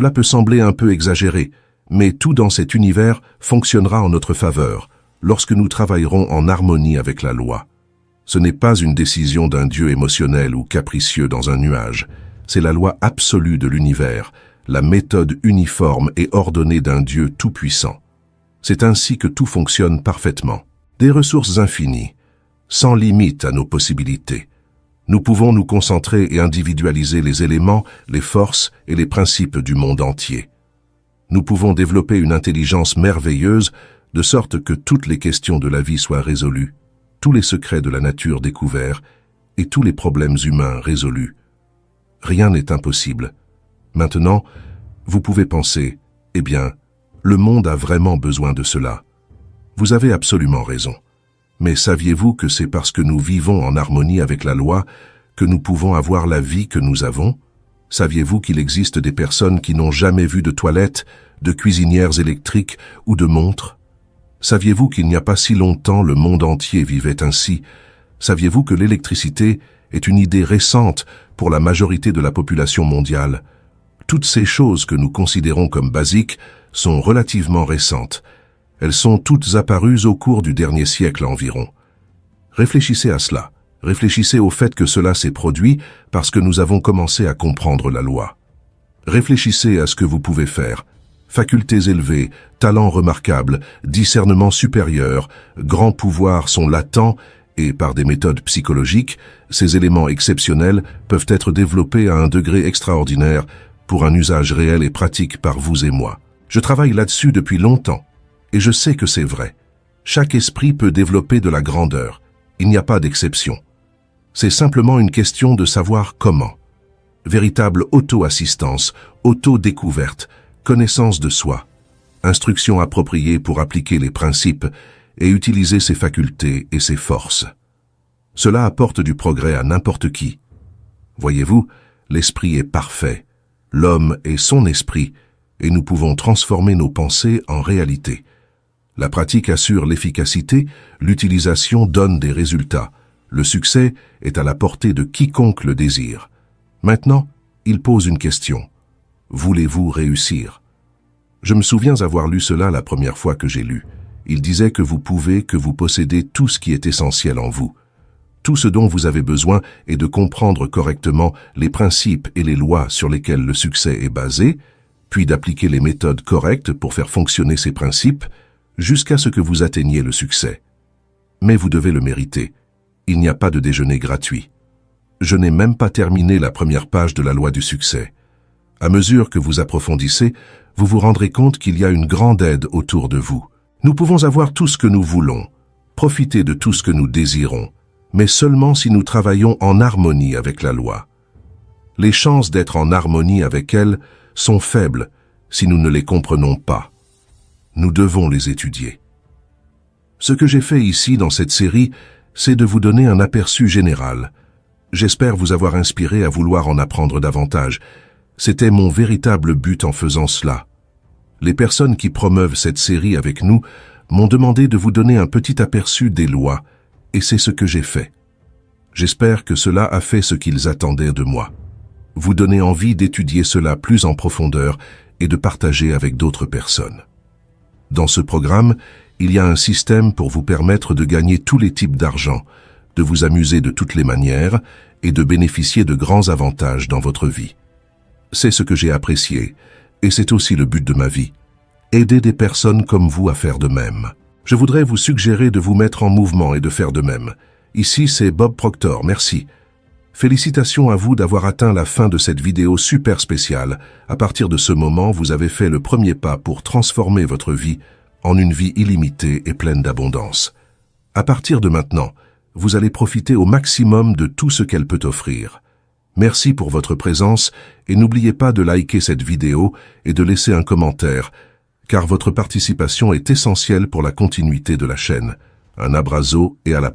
Cela peut sembler un peu exagéré, mais tout dans cet univers fonctionnera en notre faveur lorsque nous travaillerons en harmonie avec la loi. Ce n'est pas une décision d'un Dieu émotionnel ou capricieux dans un nuage, c'est la loi absolue de l'univers, la méthode uniforme et ordonnée d'un Dieu tout-puissant. C'est ainsi que tout fonctionne parfaitement. Des ressources infinies, sans limite à nos possibilités. Nous pouvons nous concentrer et individualiser les éléments, les forces et les principes du monde entier. Nous pouvons développer une intelligence merveilleuse de sorte que toutes les questions de la vie soient résolues, tous les secrets de la nature découverts et tous les problèmes humains résolus. Rien n'est impossible. Maintenant, vous pouvez penser, eh bien, le monde a vraiment besoin de cela. Vous avez absolument raison. Mais saviez-vous que c'est parce que nous vivons en harmonie avec la loi que nous pouvons avoir la vie que nous avons? Saviez-vous qu'il existe des personnes qui n'ont jamais vu de toilettes, de cuisinières électriques ou de montres? Saviez-vous qu'il n'y a pas si longtemps le monde entier vivait ainsi? Saviez-vous que l'électricité est une idée récente pour la majorité de la population mondiale? Toutes ces choses que nous considérons comme basiques sont relativement récentes. Elles sont toutes apparues au cours du dernier siècle environ. Réfléchissez à cela. Réfléchissez au fait que cela s'est produit parce que nous avons commencé à comprendre la loi. Réfléchissez à ce que vous pouvez faire. Facultés élevées, talents remarquables, discernement supérieur, grands pouvoirs sont latents et, par des méthodes psychologiques, ces éléments exceptionnels peuvent être développés à un degré extraordinaire pour un usage réel et pratique par vous et moi. Je travaille là-dessus depuis longtemps. Et je sais que c'est vrai. Chaque esprit peut développer de la grandeur. Il n'y a pas d'exception. C'est simplement une question de savoir comment. Véritable auto-assistance, auto-découverte, connaissance de soi, instruction appropriée pour appliquer les principes et utiliser ses facultés et ses forces. Cela apporte du progrès à n'importe qui. Voyez-vous, l'esprit est parfait, l'homme est son esprit, et nous pouvons transformer nos pensées en réalité. La pratique assure l'efficacité, l'utilisation donne des résultats. Le succès est à la portée de quiconque le désire. Maintenant, il pose une question. Voulez-vous réussir? Je me souviens avoir lu cela la première fois que j'ai lu. Il disait que vous possédez tout ce qui est essentiel en vous. Tout ce dont vous avez besoin est de comprendre correctement les principes et les lois sur lesquels le succès est basé, puis d'appliquer les méthodes correctes pour faire fonctionner ces principes, jusqu'à ce que vous atteigniez le succès. Mais vous devez le mériter. Il n'y a pas de déjeuner gratuit. Je n'ai même pas terminé la première page de la loi du succès. À mesure que vous approfondissez, vous vous rendrez compte qu'il y a une grande aide autour de vous. Nous pouvons avoir tout ce que nous voulons, profiter de tout ce que nous désirons, mais seulement si nous travaillons en harmonie avec la loi. Les chances d'être en harmonie avec elle sont faibles si nous ne les comprenons pas. Nous devons les étudier. Ce que j'ai fait ici dans cette série, c'est de vous donner un aperçu général. J'espère vous avoir inspiré à vouloir en apprendre davantage. C'était mon véritable but en faisant cela. Les personnes qui promeuvent cette série avec nous m'ont demandé de vous donner un petit aperçu des lois, et c'est ce que j'ai fait. J'espère que cela a fait ce qu'ils attendaient de moi. Vous donner envie d'étudier cela plus en profondeur et de partager avec d'autres personnes. Dans ce programme, il y a un système pour vous permettre de gagner tous les types d'argent, de vous amuser de toutes les manières et de bénéficier de grands avantages dans votre vie. C'est ce que j'ai apprécié, et c'est aussi le but de ma vie. Aider des personnes comme vous à faire de même. Je voudrais vous suggérer de vous mettre en mouvement et de faire de même. Ici, c'est Bob Proctor, merci. Félicitations à vous d'avoir atteint la fin de cette vidéo super spéciale. À partir de ce moment, vous avez fait le premier pas pour transformer votre vie en une vie illimitée et pleine d'abondance. À partir de maintenant, vous allez profiter au maximum de tout ce qu'elle peut offrir. Merci pour votre présence et n'oubliez pas de liker cette vidéo et de laisser un commentaire, car votre participation est essentielle pour la continuité de la chaîne. Un abrazo et à la prochaine.